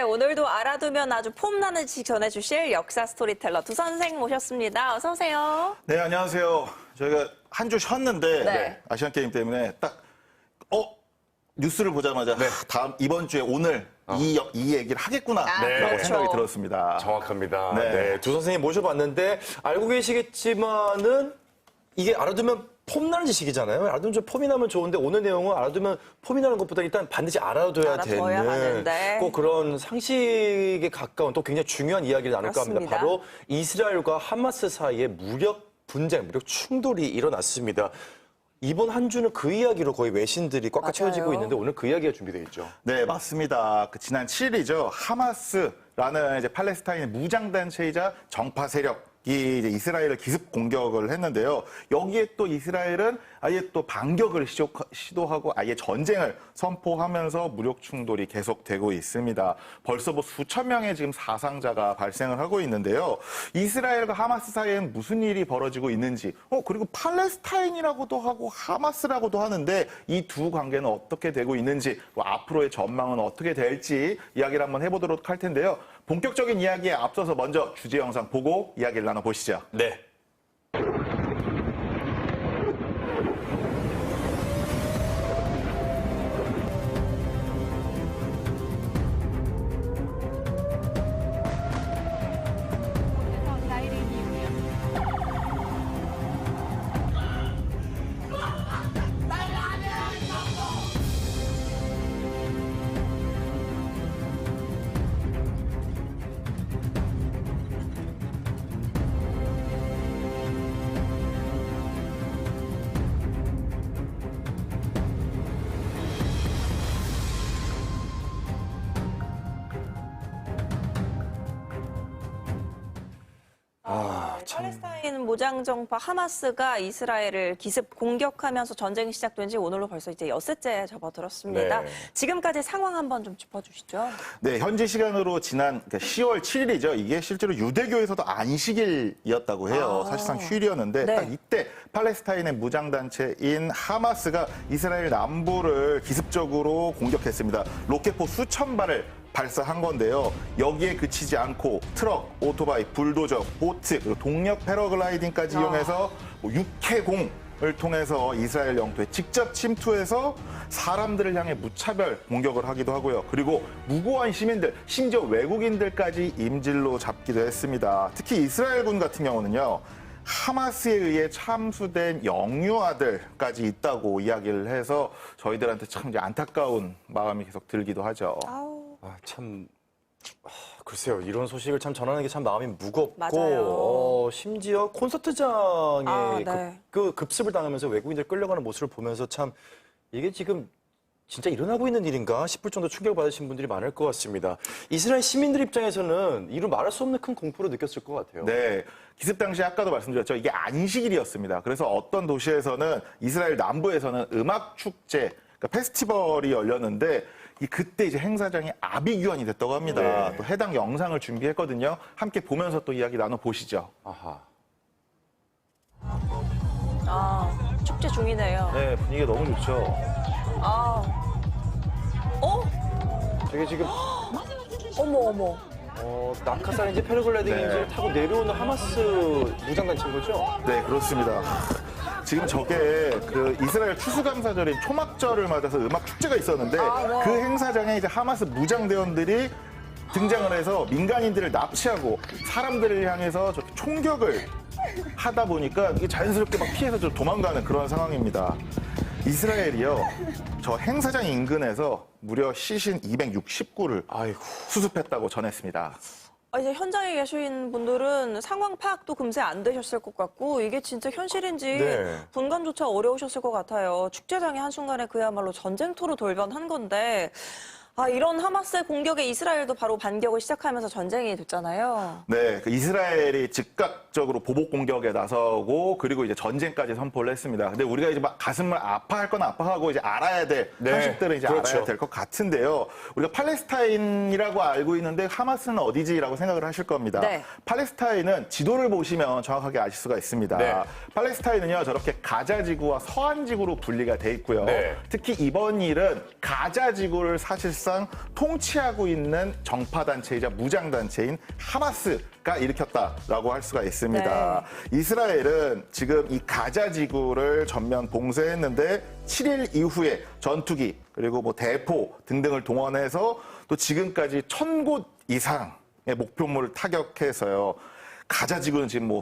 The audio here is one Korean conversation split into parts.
오늘도 알아두면 아주 폼나는 지식 전해주실 역사 스토리텔러 두 선생 모셨습니다. 어서 오세요. 네, 안녕하세요. 저희가 한 주 쉬었는데 네. 아시안 게임 때문에 딱 뉴스를 보자마자 다음 이번 주에 오늘 이 얘기를 하겠구나 라고 그렇죠. 생각이 들었습니다. 정확합니다. 네. 네. 두 선생님 모셔봤는데 알고 계시겠지만은 이게 알아두면 폼나는 지식이잖아요. 알아두면 좀 폼이 나면 좋은데 오늘 내용은 알아두면 폼이 나는 것보다 일단 반드시 알아둬야 되는 하는데. 꼭 그런 상식에 가까운 또 굉장히 중요한 이야기를 나눌까 합니다. 그렇습니다. 바로 이스라엘과 하마스 사이에 무력 분쟁, 무력 충돌이 일어났습니다. 이번 한 주는 그 이야기로 거의 외신들이 꽉꽉 채워지고 있는데 오늘 그 이야기가 준비되어 있죠. 네, 맞습니다. 지난 7일이죠. 하마스라는 이제 팔레스타인의 무장단체이자 정파 세력이 이제 이스라엘을 기습 공격을 했는데요. 여기에 또 이스라엘은 아예 또 반격을 시도하고 아예 전쟁을 선포하면서 무력 충돌이 계속되고 있습니다. 벌써 수천 명의 지금 사상자가 발생을 하고 있는데요. 이스라엘과 하마스 사이에는 무슨 일이 벌어지고 있는지, 그리고 팔레스타인이라고도 하고 하마스라고도 하는데 이 두 관계는 어떻게 되고 있는지, 앞으로의 전망은 어떻게 될지 이야기를 한번 해보도록 할 텐데요. 본격적인 이야기에 앞서서 먼저 주제 영상 보고 이야기를 나눠보시죠. 네. 팔레스타인 무장정파 하마스가 이스라엘을 기습 공격하면서 전쟁이 시작된 지 오늘로 벌써 이제 엿새째 접어들었습니다. 네. 지금까지 상황 한번 좀 짚어주시죠. 네, 현지 시간으로 지난 10월 7일이죠. 이게 실제로 유대교에서도 안식일이었다고 해요. 사실상 휴일이었는데 네. 딱 이때 팔레스타인의 무장단체인 하마스가 이스라엘 남부를 기습적으로 공격했습니다. 로켓포 수천 발을 발사한 건데요. 여기에 그치지 않고 트럭, 오토바이, 불도저, 보트, 그리고 동력 패러글라이딩까지 이용해서 육해공을 통해서 이스라엘 영토에 직접 침투해서 사람들을 향해 무차별 공격을 하기도 하고요. 그리고 무고한 시민들, 심지어 외국인들까지 임질로 잡기도 했습니다. 특히 이스라엘군 같은 경우는요. 하마스에 의해 참수된 영유아들까지 있다고 이야기를 해서 저희들한테 참 이제 안타까운 마음이 계속 들기도 하죠. 글쎄요. 이런 소식을 참 전하는 게 참 마음이 무겁고 맞아요. 심지어 콘서트장에 네. 급습을 당하면서 외국인들 끌려가는 모습을 보면서 참 이게 지금 진짜 일어나고 있는 일인가 싶을 정도 충격을 받으신 분들이 많을 것 같습니다. 이스라엘 시민들 입장에서는 이루 말할 수 없는 큰 공포를 느꼈을 것 같아요. 네. 기습 당시 아까도 말씀드렸죠. 이게 안식일이었습니다. 그래서 어떤 도시에서는 이스라엘 남부에서는 음악 축제, 그러니까 페스티벌이 열렸는데 그때 이제 행사장이 아비규환이 됐다고 합니다. 네. 또 해당 영상을 준비했거든요. 함께 보면서 또 이야기 나눠보시죠. 아하. 축제 중이네요. 네, 분위기가 너무 좋죠. 저게 지금 어머. 낙하산인지 패러글라이딩인지 네. 타고 내려오는 하마스 무장단체인 거죠? 네, 그렇습니다. 지금 저게 그 이스라엘 추수감사절인 초막절을 맞아서 음악 축제가 있었는데 네. 그 행사장에 이제 하마스 무장대원들이 등장을 해서 민간인들을 납치하고 사람들을 향해서 저렇게 총격을 하다 보니까 이게 자연스럽게 막 피해서 좀 도망가는 그런 상황입니다. 이스라엘이요, 저 행사장 인근에서 무려 시신 260구를 아이고. 수습했다고 전했습니다. 이제 현장에 계신 분들은 상황 파악도 금세 안 되셨을 것 같고 이게 진짜 현실인지 네. 분간조차 어려우셨을 것 같아요. 축제장이 한순간에 그야말로 전쟁터로 돌변한 건데 이런 하마스의 공격에 이스라엘도 바로 반격을 시작하면서 전쟁이 됐잖아요. 네, 그 이스라엘이 즉각적으로 보복 공격에 나서고 그리고 이제 전쟁까지 선포를 했습니다. 근데 우리가 이제 막 가슴을 아파할 건 아파하고 이제 알아야 될 네, 현실들은 이제 그렇죠. 알아야 될 것 같은데요. 우리가 팔레스타인이라고 알고 있는데 하마스는 어디지라고 생각을 하실 겁니다. 네. 팔레스타인은 지도를 보시면 정확하게 아실 수가 있습니다. 네. 팔레스타인은요, 저렇게 가자 지구와 서한 지구로 분리가 돼 있고요. 네. 특히 이번 일은 가자 지구를 사실상 사실상 통치하고 있는 정파단체이자 무장단체인 하마스가 일으켰다라고 할 수가 있습니다. 이스라엘은 지금 이 가자 지구를 전면 봉쇄했는데 7일 이후에 전투기 그리고 뭐 대포 등등을 동원해서 또 지금까지 1,000곳 이상의 목표물을 타격해서요. 가자 지구는 지금 뭐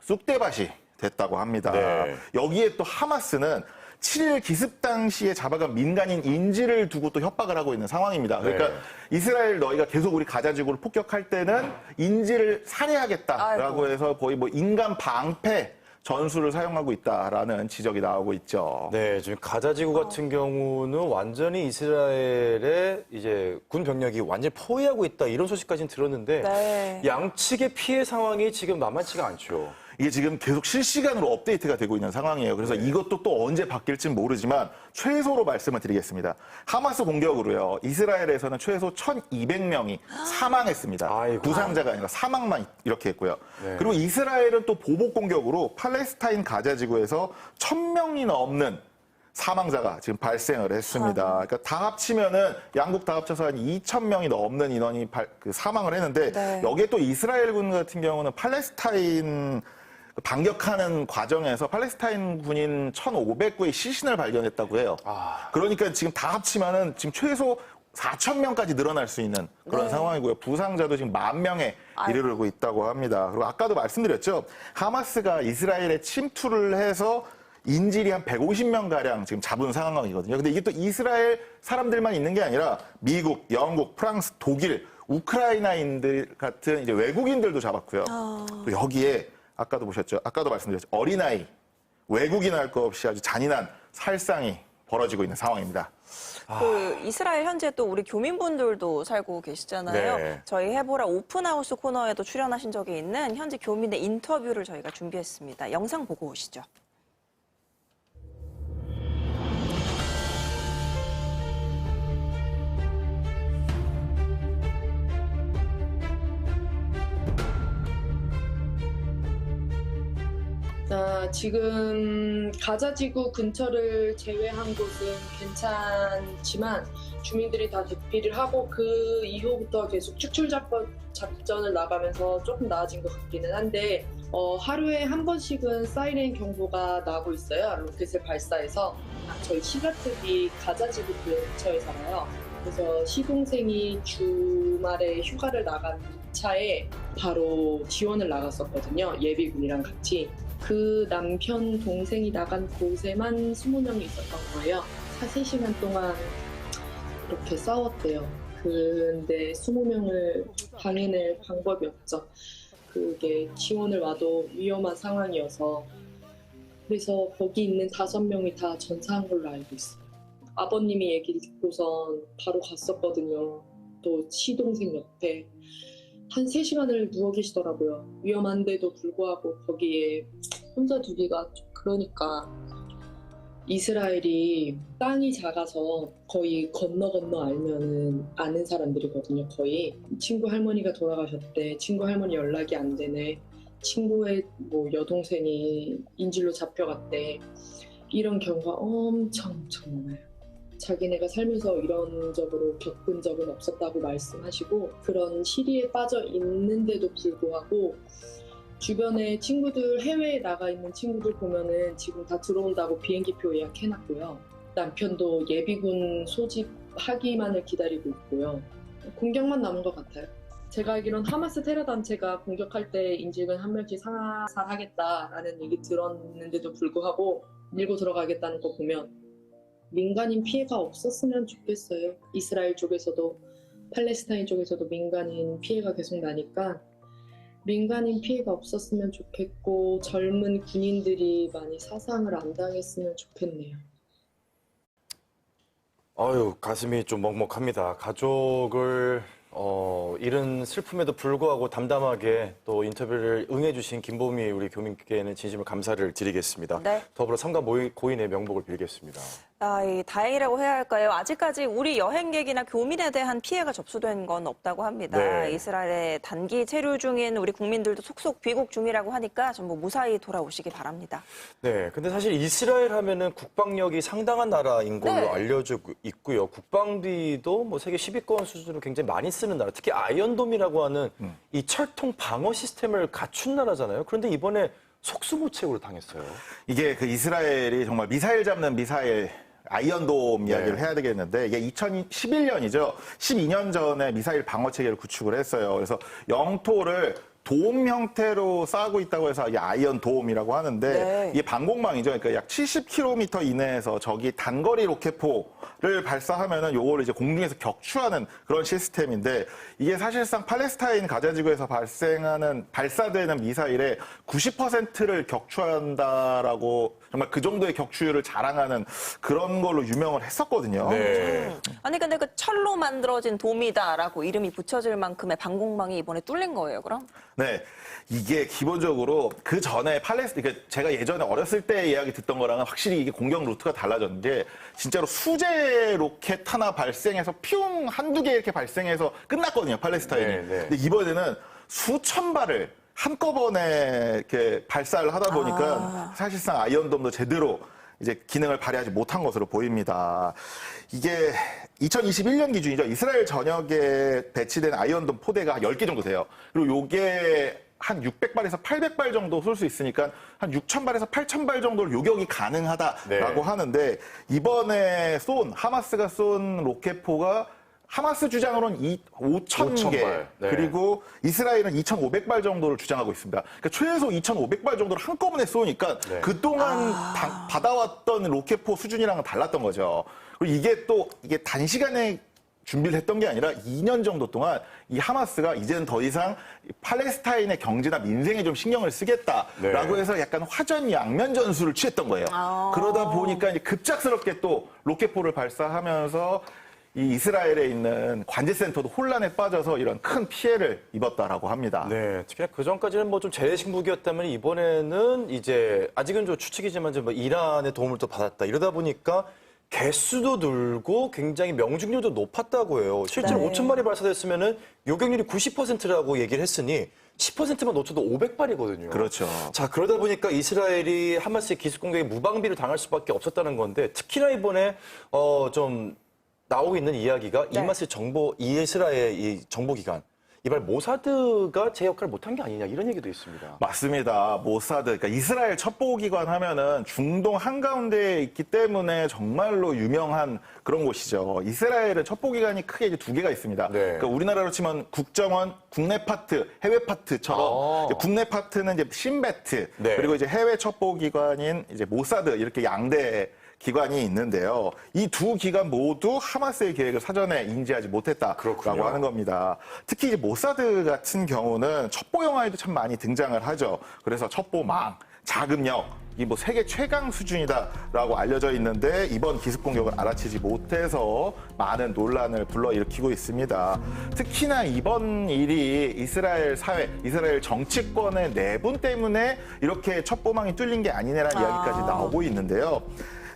쑥대밭이 됐다고 합니다. 네. 여기에 또 하마스는 7일 기습 당시에 잡아간 민간인 인질을 두고 또 협박을 하고 있는 상황입니다. 그러니까 네. 이스라엘 너희가 계속 우리 가자 지구를 폭격할 때는 인질을 살해하겠다라고 아이고. 해서 거의 뭐 인간 방패 전술을 사용하고 있다라는 지적이 나오고 있죠. 네, 지금 가자지구 같은 경우는 완전히 이스라엘의 이제 군 병력이 완전히 포위하고 있다 이런 소식까지는 들었는데 네. 양측의 피해 상황이 지금 만만치가 않죠. 이게 지금 계속 실시간으로 업데이트가 되고 있는 상황이에요. 그래서 이것도 또 언제 바뀔지 모르지만 최소로 말씀을 드리겠습니다. 하마스 공격으로요. 이스라엘에서는 최소 1,200명이 사망했습니다. 아이고. 부상자가 아니라 사망만 이렇게 했고요. 네. 그리고 이스라엘은 또 보복 공격으로 팔레스타인 가자 지구에서 1,000명이 넘는 사망자가 지금 발생을 했습니다. 그러니까 다 합치면은 양국 다 합쳐서 한 2,000명이 넘는 인원이 사망을 했는데 네. 여기에 또 이스라엘 군 같은 경우는 팔레스타인 반격하는 과정에서 팔레스타인 군인 1,500구의 시신을 발견했다고 해요. 그러니까 지금 다 합치면은 지금 최소 4,000명까지 늘어날 수 있는 그런 네. 상황이고요. 부상자도 지금 10,000명에 이르르고 있다고 합니다. 그리고 아까도 말씀드렸죠. 하마스가 이스라엘에 침투를 해서 인질이 한 150명가량 지금 잡은 상황이거든요. 근데 이게 또 이스라엘 사람들만 있는 게 아니라 미국, 영국, 프랑스, 독일, 우크라이나인들 같은 이제 외국인들도 잡았고요. 또 여기에 아까도 보셨죠? 아까도 말씀드렸죠. 어린아이, 외국인 할 것 없이 아주 잔인한 살상이 벌어지고 있는 상황입니다. 그 이스라엘 현재 또 우리 교민분들도 살고 계시잖아요. 네. 저희 해보라 오픈하우스 코너에도 출연하신 적이 있는 현재 교민의 인터뷰를 저희가 준비했습니다. 영상 보고 오시죠. 지금 가자지구 근처를 제외한 곳은 괜찮지만 주민들이 다 대피를 하고 그 이후부터 계속 축출 작전을 나가면서 조금 나아진 것 같기는 한데 하루에 한 번씩은 사이렌 경보가 나고 있어요. 로켓을 발사해서 저희 시가특이 가자지구 근처에 살아요. 그래서 시동생이 주말에 휴가를 나간 차에 바로 지원을 나갔었거든요. 예비군이랑 같이. 그 남편 동생이 나간 곳에만 20명이 있었던 거예요. 3시간 동안 그렇게 싸웠대요. 근데 20명을 방해낼 방법이 없죠. 그게 지원을 와도 위험한 상황이어서. 그래서 거기 있는 5명이 다 전사한 걸로 알고 있어요. 아버님이 얘기를 듣고선 바로 갔었거든요. 또 시동생 옆에. 한 3시간을 누워 계시더라고요. 위험한데도 불구하고 거기에 혼자 두기가 그러니까 이스라엘이 땅이 작아서 거의 건너 알면은 아는 사람들이거든요. 거의 친구 할머니가 돌아가셨대. 친구 할머니 연락이 안 되네. 친구의 뭐 여동생이 인질로 잡혀갔대. 이런 경우가 엄청 많아요. 자기네가 살면서 이런 적으로 겪은 적은 없었다고 말씀하시고 그런 시리에 빠져 있는데도 불구하고 주변에 친구들 해외에 나가 있는 친구들 보면은 지금 다 들어온다고 비행기표 예약해놨고요. 남편도 예비군 소집하기만을 기다리고 있고요. 공격만 남은 것 같아요. 제가 알기론 하마스 테러 단체가 공격할 때 인질군 한 명씩 사살하겠다라는 얘기 들었는데도 불구하고 밀고 들어가겠다는 거 보면 민간인 피해가 없었으면 좋겠어요. 이스라엘 쪽에서도 팔레스타인 쪽에서도 민간인 피해가 계속 나니까 민간인 피해가 없었으면 좋겠고 젊은 군인들이 많이 사상을 안 당했으면 좋겠네요. 아유, 가슴이 좀 먹먹합니다. 가족을 이런 슬픔에도 불구하고 담담하게 또 인터뷰를 응해주신 김보미 우리 교민께는 진심으로 감사를 드리겠습니다. 네. 더불어 삼가 고인의 명복을 빌겠습니다. 다행이라고 해야 할까요? 아직까지 우리 여행객이나 교민에 대한 피해가 접수된 건 없다고 합니다. 네. 이스라엘에 단기 체류 중인 우리 국민들도 속속 귀국 중이라고 하니까 전부 무사히 돌아오시기 바랍니다. 네, 근데 사실 이스라엘 하면은 국방력이 상당한 나라인 걸로 네. 알려지고 있고요. 국방비도 뭐 세계 10위권 수준으로 굉장히 많이 쓰는 나라. 특히 아이언돔이라고 하는 이 철통 방어 시스템을 갖춘 나라잖아요. 그런데 이번에 속수무책으로 당했어요. 이게 그 이스라엘이 정말 미사일 잡는 미사일 아이언돔 이야기를 해야 되겠는데 이게 2011년이죠. 12년 전에 미사일 방어 체계를 구축을 했어요. 그래서 영토를 돔 형태로 쌓고 있다고 해서 이게 아이언돔이라고 하는데 네. 이게 방공망이죠. 그러니까 약 70km 이내에서 적이 단거리 로켓포를 발사하면은 요거를 이제 공중에서 격추하는 그런 시스템인데 이게 사실상 팔레스타인 가자지구에서 발사되는 미사일의 90%를 격추한다라고 정말 그 정도의 격추율을 자랑하는 그런 걸로 유명을 했었거든요. 네. 아니 근데 그 철로 만들어진 돔이다라고 이름이 붙여질 만큼의 방공망이 이번에 뚫린 거예요, 그럼? 네. 이게 기본적으로 그 전에 그러니까 제가 예전에 어렸을 때 이야기 듣던 거랑은 확실히 이게 공격 루트가 달라졌는 게 진짜로 수제 로켓 하나 발생해서 퓨 한두 개 이렇게 발생해서 끝났거든요, 팔레스타인이. 네, 네. 근데 이번에는 수천 발을 한꺼번에 이렇게 발사를 하다 보니까 사실상 아이언돔도 제대로 이제 기능을 발휘하지 못한 것으로 보입니다. 이게 2021년 기준이죠. 이스라엘 전역에 배치된 아이언돔 포대가 한 10개 정도 돼요. 그리고 요게 한 600발에서 800발 정도 쏠 수 있으니까 한 6,000발에서 8,000발 정도를 요격이 가능하다라고 네. 하는데 이번에 하마스가 쏜 로켓포가 하마스 주장으로는 5,000개, 네. 그리고 이스라엘은 2,500발 정도를 주장하고 있습니다. 그러니까 최소 2,500발 정도를 한꺼번에 쏘니까 네. 그동안 받아왔던 로켓포 수준이랑은 달랐던 거죠. 그리고 이게 단시간에 준비를 했던 게 아니라 2년 정도 동안 이 하마스가 이제는 더 이상 팔레스타인의 경제나 민생에 좀 신경을 쓰겠다라고 네. 해서 약간 화전양면 전술을 취했던 거예요. 그러다 보니까 이제 급작스럽게 또 로켓포를 발사하면서 이 이스라엘에 있는 관제센터도 혼란에 빠져서 이런 큰 피해를 입었다라고 합니다. 네, 특히나 그 전까지는 뭐 좀 재래식 무기였다면 이번에는 이제 아직은 좀 추측이지만 좀 이란의 도움을 또 받았다. 이러다 보니까 개수도 늘고 굉장히 명중률도 높았다고 해요. 실제로 네. 5,000마리 발사됐으면은 요격률이 90%라고 얘기를 했으니 10%만 놓쳐도 500발이거든요. 그렇죠. 자, 그러다 보니까 이스라엘이 하마스의 기습 공격에 무방비를 당할 수밖에 없었다는 건데 특히나 이번에 좀 나오고 있는 이야기가 네. 이스라엘 이 정보기관 이발 모사드가 제 역할을 못한 게 아니냐 이런 얘기도 있습니다. 맞습니다. 모사드, 그러니까 이스라엘 첩보기관 하면은 중동 한가운데에 있기 때문에 정말로 유명한 그런 곳이죠. 이스라엘은 첩보기관이 크게 이제 두 개가 있습니다. 네. 그러니까 우리나라로 치면 국정원, 국내 파트, 해외 파트처럼 이제 국내 파트는 이제 신베트, 네. 그리고 이제 해외 첩보기관인 이제 모사드 이렇게 양대 기관이 있는데요. 이 두 기관 모두 하마스의 계획을 사전에 인지하지 못했다라고 그렇군요. 하는 겁니다. 특히 이제 모사드 같은 경우는 첩보 영화에도 참 많이 등장을 하죠. 그래서 첩보망, 자금력, 이 뭐 세계 최강 수준이다라고 알려져 있는데 이번 기습 공격을 알아채지 못해서 많은 논란을 불러일으키고 있습니다. 특히나 이번 일이 이스라엘 사회, 이스라엘 정치권의 내분 때문에 이렇게 첩보망이 뚫린 게 아니냐라는 이야기까지 나오고 있는데요.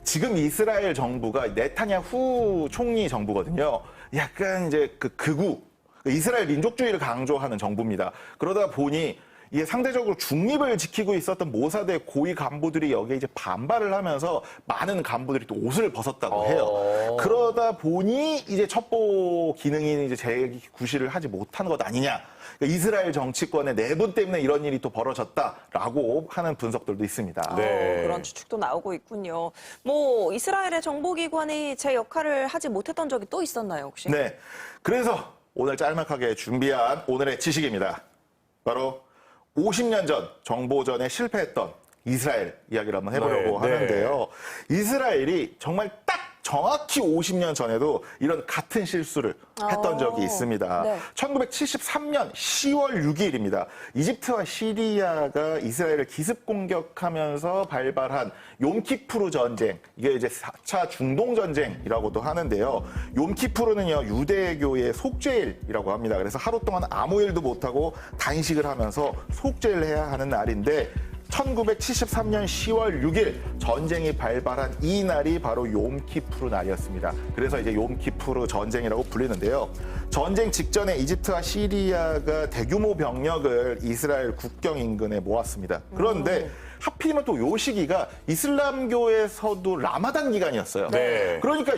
지금 이스라엘 정부가 네타냐후 총리 정부거든요. 약간 이제 극우, 이스라엘 민족주의를 강조하는 정부입니다. 그러다 보니 이게 상대적으로 중립을 지키고 있었던 모사드의 고위 간부들이 여기에 이제 반발을 하면서 많은 간부들이 또 옷을 벗었다고 해요. 그러다 보니 이제 첩보 기능이 이제 재구시를 하지 못한 것 아니냐. 그러니까 이스라엘 정치권의 내분 때문에 이런 일이 또 벌어졌다라고 하는 분석들도 있습니다. 네. 그런 추측도 나오고 있군요. 뭐 이스라엘의 정보기관이 제 역할을 하지 못했던 적이 또 있었나요, 혹시? 네. 그래서 오늘 짤막하게 준비한 오늘의 지식입니다. 바로 50년 전 정보전에 실패했던 이스라엘 이야기를 한번 해보려고 네, 네. 하는데요. 이스라엘이 정말 딱 정확히 50년 전에도 이런 같은 실수를 했던 적이 있습니다. 네. 1973년 10월 6일입니다. 이집트와 시리아가 이스라엘을 기습 공격하면서 발발한 욤키푸르 전쟁. 이게 이제 4차 중동 전쟁이라고도 하는데요. 욤키푸르는요, 유대교의 속죄일이라고 합니다. 그래서 하루 동안 아무 일도 못하고 단식을 하면서 속죄를 해야 하는 날인데 1973년 10월 6일 전쟁이 발발한 이 날이 바로 욤키푸르 날이었습니다. 그래서 이제 욤키푸르 전쟁이라고 불리는데요. 전쟁 직전에 이집트와 시리아가 대규모 병력을 이스라엘 국경 인근에 모았습니다. 그런데 하필이면 또 요 시기가 이슬람교에서도 라마단 기간이었어요. 네. 그러니까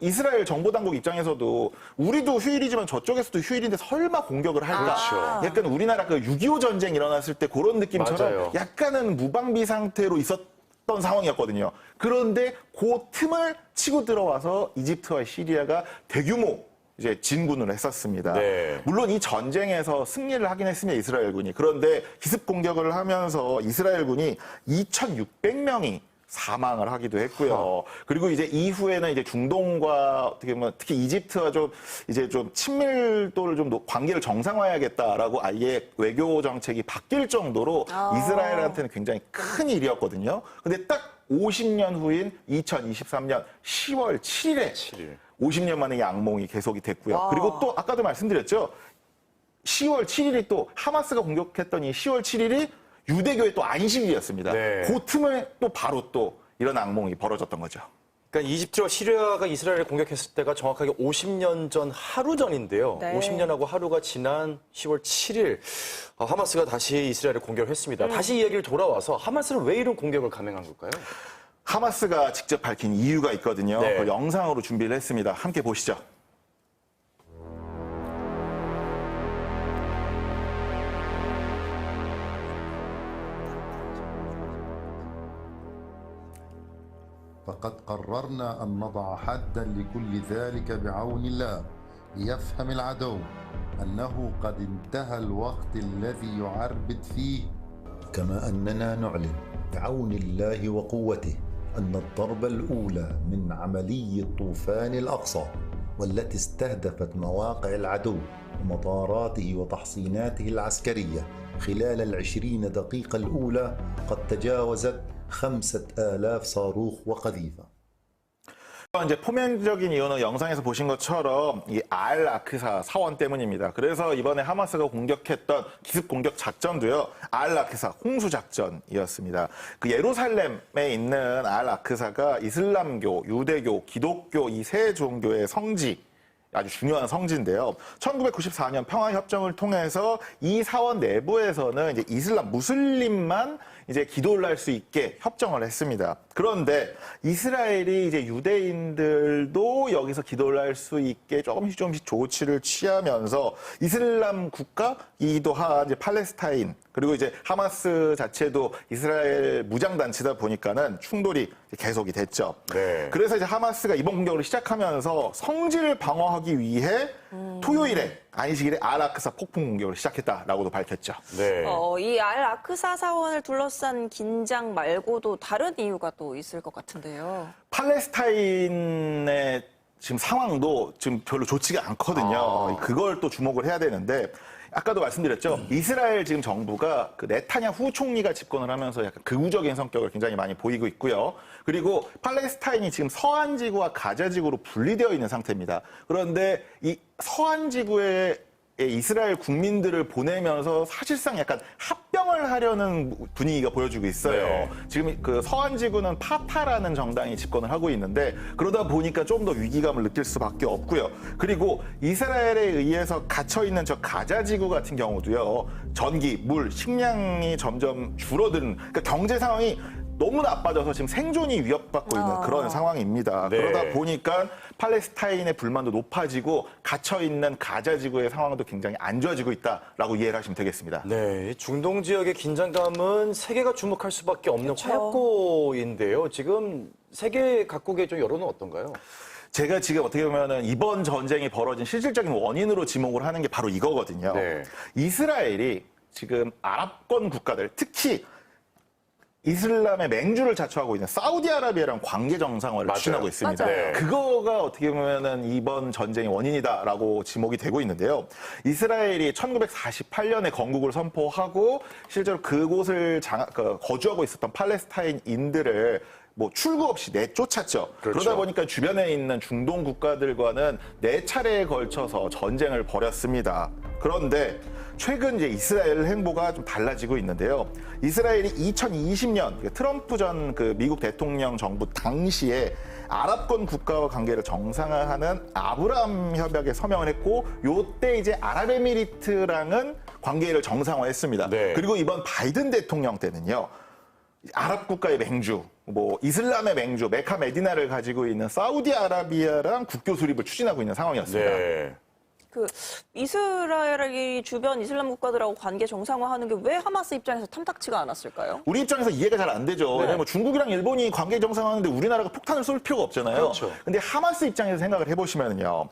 이스라엘 정보당국 입장에서도 우리도 휴일이지만 저쪽에서도 휴일인데 설마 공격을 할까? 그렇죠. 약간 우리나라 그 6.25 전쟁 일어났을 때 그런 느낌처럼 맞아요. 약간은 무방비 상태로 있었던 상황이었거든요. 그런데 그 틈을 치고 들어와서 이집트와 시리아가 대규모 이제 진군을 했었습니다. 네. 물론 이 전쟁에서 승리를 하긴 했습니다, 이스라엘군이. 그런데 기습 공격을 하면서 이스라엘군이 2,600명이 사망을 하기도 했고요. 그리고 이제 이후에는 이제 중동과 어떻게 보면 특히 이집트와 좀 이제 좀 친밀도를 좀 관계를 정상화해야겠다라고 아예 외교 정책이 바뀔 정도로 이스라엘한테는 굉장히 큰 일이었거든요. 근데 딱 50년 후인 2023년 10월 7일에 50년 만에 이 악몽이 계속이 됐고요. 그리고 또 아까도 말씀드렸죠. 10월 7일이 또 하마스가 공격했던 이 10월 7일이 유대교의 또 안식일이었습니다. 네. 그 틈에 또 바로 또 이런 악몽이 벌어졌던 거죠. 그러니까 이집트와 시리아가 이스라엘을 공격했을 때가 정확하게 50년 전 하루 전인데요. 네. 50년하고 하루가 지난 10월 7일 하마스가 다시 이스라엘을 공격을 했습니다. 다시 이야기를 돌아와서 하마스는 왜 이런 공격을 감행한 걸까요? 하마스가 직접 밝힌 이유가 있거든요. 네. 그걸 영상으로 준비를 했습니다. 함께 보시죠. فقد قررنا أن نضع حداً لكل ذلك بعون الله ليفهم العدو أنه قد انتهى الوقت الذي يعربد فيه كما أننا نعلن بعون الله وقوته أن الضربة الأولى من عملية طوفان الأقصى والتي استهدفت مواقع العدو ومطاراته وتحصيناته العسكرية خلال 20 دقيقة الأولى قد تجاوزت 5,000 صاروخ وقذيفة. 이제 포면적인 이유는 영상에서 보신 것처럼 이 알-아크사 사원 때문입니다. 그래서 이번에 하마스가 공격했던 기습 공격 작전도요, 알-아크사 홍수 작전이었습니다. 그 예루살렘에 있는 알-아크사가 이슬람교, 유대교, 기독교 이 세 종교의 성지, 아주 중요한 성지인데요. 1994년 평화협정을 통해서 이 사원 내부에서는 이제 이슬람, 무슬림만 이제 기도를 할 수 있게 협정을 했습니다. 그런데 이스라엘이 이제 유대인들도 여기서 기도를 할 수 있게 조금씩 조치를 취하면서 이슬람 국가이기도 한 이제 팔레스타인, 그리고 이제 하마스 자체도 이스라엘 무장단체다 보니까는 충돌이 계속이 됐죠. 네. 그래서 이제 하마스가 이번 공격을 시작하면서 성지를 방어하기 위해 토요일에 안식일에 알-아크사 폭풍 공격을 시작했다라고도 밝혔죠. 네. 이 알-아크사 사원을 둘러싼 긴장 말고도 다른 이유가 또 있을 것 같은데요. 팔레스타인의 지금 상황도 지금 별로 좋지가 않거든요. 그걸 또 주목을 해야 되는데, 아까도 말씀드렸죠. 이스라엘 지금 정부가 그 네타냐후 총리가 집권을 하면서 약간 극우적인 성격을 굉장히 많이 보이고 있고요. 그리고 팔레스타인이 지금 서한 지구와 가자 지구로 분리되어 있는 상태입니다. 그런데 이 서한 지구에 이스라엘 국민들을 보내면서 사실상 약간 합병을 하려는 분위기가 보여지고 있어요. 네. 지금 그 서한 지구는 파타라는 정당이 집권을 하고 있는데, 그러다 보니까 좀 더 위기감을 느낄 수밖에 없고요. 그리고 이스라엘에 의해서 갇혀 있는 저 가자 지구 같은 경우도요, 전기, 물, 식량이 점점 줄어드는, 그러니까 경제 상황이 너무 나빠져서 지금 생존이 위협받고 있는 그런 상황입니다. 네. 그러다 보니까 팔레스타인의 불만도 높아지고 갇혀있는 가자 지구의 상황도 굉장히 안 좋아지고 있다라고 이해를 하시면 되겠습니다. 네, 중동 지역의 긴장감은 세계가 주목할 수밖에 없는 활약고인데요. 지금 세계 각국의 좀 여론은 어떤가요? 제가 지금 어떻게 보면은 이번 전쟁이 벌어진 실질적인 원인으로 지목을 하는 게 바로 이거거든요. 네. 이스라엘이 지금 아랍권 국가들, 특히 이슬람의 맹주를 자처하고 있는 사우디아라비아랑 관계 정상화를 맞아요. 추진하고 있습니다. 맞아요. 그거가 어떻게 보면은 이번 전쟁의 원인이다라고 지목이 되고 있는데요. 이스라엘이 1948년에 건국을 선포하고 실제로 그곳을 거주하고 있었던 팔레스타인인들을 뭐 출구 없이 내쫓았죠. 그렇죠. 그러다 보니까 주변에 있는 중동 국가들과는 4차례에 걸쳐서 전쟁을 벌였습니다. 그런데 최근 이제 이스라엘 행보가 좀 달라지고 있는데요. 이스라엘이 2020년 트럼프 전 그 미국 대통령 정부 당시에 아랍권 국가와 관계를 정상화하는 아브라함 협약에 서명을 했고, 요때 이제 아랍에미리트랑은 관계를 정상화했습니다. 네. 그리고 이번 바이든 대통령 때는요. 아랍 국가의 맹주, 뭐 이슬람의 맹주, 메카 메디나를 가지고 있는 사우디아라비아랑 국교 수립을 추진하고 있는 상황이었습니다. 네. 그 이스라엘이 주변 이슬람 국가들하고 관계 정상화하는 게 왜 하마스 입장에서 탐탁치가 않았을까요? 우리 입장에서 이해가 잘 안 되죠. 왜냐면 중국이랑 일본이 관계 정상화하는데 우리나라가 폭탄을 쏠 필요가 없잖아요. 그렇죠. 근데 하마스 입장에서 생각을 해보시면요.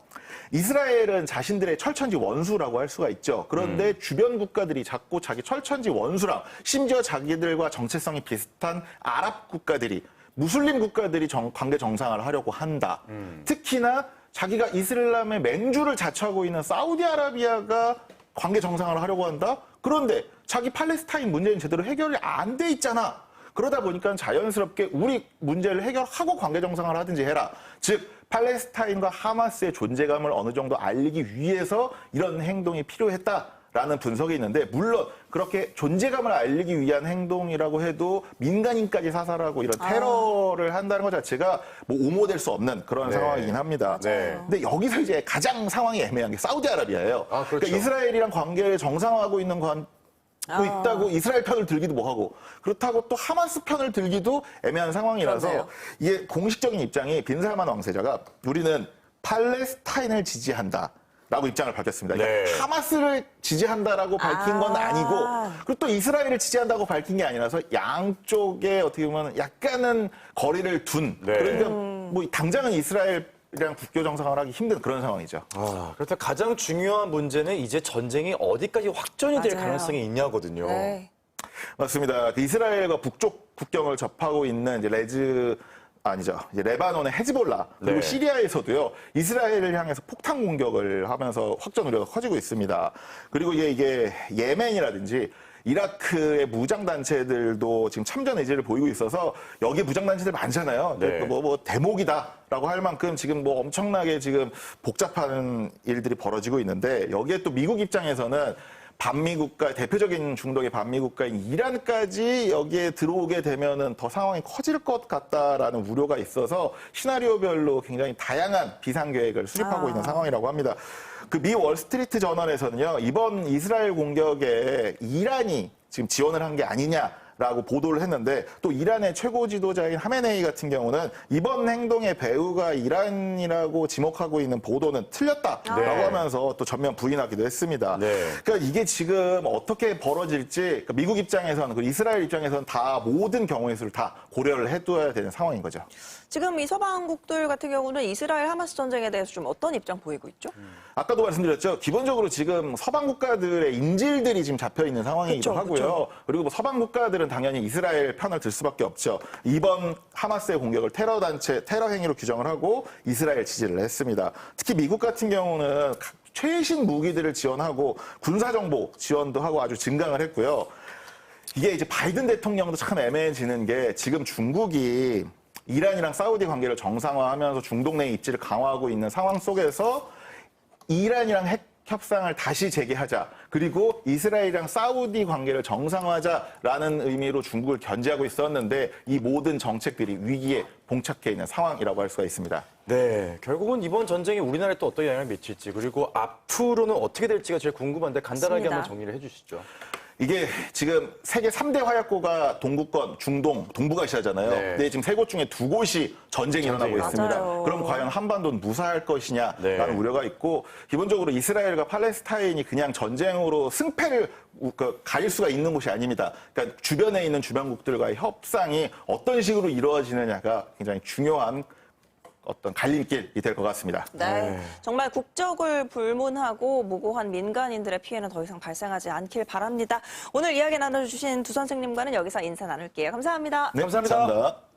이스라엘은 자신들의 철천지 원수라고 할 수가 있죠. 그런데 주변 국가들이 자꾸 자기 철천지 원수랑, 심지어 자기들과 정체성이 비슷한 아랍 국가들이, 무슬림 국가들이 관계 정상화를 하려고 한다. 특히나 자기가 이슬람의 맹주를 자처하고 있는 사우디아라비아가 관계 정상화를 하려고 한다? 그런데 자기 팔레스타인 문제는 제대로 해결이 안 돼 있잖아. 그러다 보니까 자연스럽게 우리 문제를 해결하고 관계 정상화를 하든지 해라. 즉 팔레스타인과 하마스의 존재감을 어느 정도 알리기 위해서 이런 행동이 필요했다라는 분석이 있는데, 물론 그렇게 존재감을 알리기 위한 행동이라고 해도 민간인까지 사살하고 이런 테러를 한다는 것 자체가 뭐 옹호될 수 없는 그런 네. 상황이긴 합니다. 네. 근데 여기서 이제 가장 상황이 애매한 게 사우디아라비아예요. 아, 그렇죠. 그러니까 이스라엘이랑 관계를 정상화하고 있는 있다고 이스라엘 편을 들기도 뭐하고, 그렇다고 또 하마스 편을 들기도 애매한 상황이라서 그러네요. 이게 공식적인 입장이 빈 살만 왕세자가 우리는 팔레스타인을 지지한다. 라고 입장을 밝혔습니다. 네. 그러니까 하마스를 지지한다라고 밝힌 건 아니고, 그리고 또 이스라엘을 지지한다고 밝힌 게 아니라서 양쪽에 어떻게 보면 약간은 거리를 둔, 네. 그러니까 뭐 당장은 이스라엘이랑 국교 정상화를 하기 힘든 그런 상황이죠. 그렇다 가장 중요한 문제는 이제 전쟁이 어디까지 확전이 될 맞아요. 가능성이 있냐거든요. 네. 맞습니다. 그 이스라엘과 북쪽 국경을 접하고 있는 이제 레바논의 헤즈볼라, 그리고 네. 시리아에서도요, 이스라엘을 향해서 폭탄 공격을 하면서 확전 우려가 커지고 있습니다. 그리고 이게 예멘이라든지 이라크의 무장단체들도 지금 참전 의지를 보이고 있어서, 여기 무장단체들 많잖아요. 네. 뭐 대목이다라고 할 만큼 지금 뭐 엄청나게 지금 복잡한 일들이 벌어지고 있는데, 여기에 또 미국 입장에서는 반미 국가, 대표적인 중동의 반미 국가인 이란까지 여기에 들어오게 되면은 더 상황이 커질 것 같다라는 우려가 있어서 시나리오별로 굉장히 다양한 비상 계획을 수립하고 있는 상황이라고 합니다. 그 미 월스트리트 저널에서는요, 이번 이스라엘 공격에 이란이 지금 지원을 한 게 아니냐라고 보도를 했는데, 또 이란의 최고 지도자인 하메네이 같은 경우는 이번 행동의 배후가 이란이라고 지목하고 있는 보도는 틀렸다라고 네. 하면서 또 전면 부인하기도 했습니다. 네. 그러니까 이게 지금 어떻게 벌어질지, 그러니까 미국 입장에서는, 그리고 이스라엘 입장에서는 다 모든 경우의 수를 다 고려를 해둬야 되는 상황인 거죠. 지금 이 서방국들 같은 경우는 이스라엘 하마스 전쟁에 대해서 좀 어떤 입장 보이고 있죠? 아까도 말씀드렸죠. 기본적으로 지금 서방 국가들의 인질들이 지금 잡혀 있는 상황이기도 그쵸, 하고요. 그리고 뭐 서방 국가들은 당연히 이스라엘 편을 들 수밖에 없죠. 이번 하마스의 공격을 테러 행위로 규정을 하고 이스라엘 지지를 했습니다. 특히 미국 같은 경우는 최신 무기들을 지원하고 군사정보 지원도 하고 아주 증강을 했고요. 이게 이제 바이든 대통령도 참 애매해지는 게, 지금 중국이 이란이랑 사우디 관계를 정상화하면서 중동 내 입지를 강화하고 있는 상황 속에서 이란이랑 핵 협상을 다시 재개하자, 그리고 이스라엘이랑 사우디 관계를 정상화하자라는 의미로 중국을 견제하고 있었는데, 이 모든 정책들이 위기에 봉착해 있는 상황이라고 할 수가 있습니다. 네, 결국은 이번 전쟁이 우리나라에 또 어떤 영향을 미칠지, 그리고 앞으로는 어떻게 될지가 제일 궁금한데 간단하게 맞습니다. 한번 정리를 해주시죠. 이게 지금 세계 3대 화약고가 동구권, 중동, 동북아시아잖아요. 네. 근데 지금 3곳 중에 2곳이 전쟁이 일어나고 전쟁이 있습니다. 맞아요. 그럼 과연 한반도는 무사할 것이냐라는 네. 우려가 있고, 기본적으로 이스라엘과 팔레스타인이 그냥 전쟁으로 승패를 가릴 수가 있는 곳이 아닙니다. 그러니까 주변에 있는 주변국들과의 협상이 어떤 식으로 이루어지느냐가 굉장히 중요한 어떤 갈림길이 될 것 같습니다. 네. 정말 국적을 불문하고 무고한 민간인들의 피해는 더 이상 발생하지 않길 바랍니다. 오늘 이야기 나눠주신 두 선생님과는 여기서 인사 나눌게요. 감사합니다. 네, 감사합니다. 감사합니다.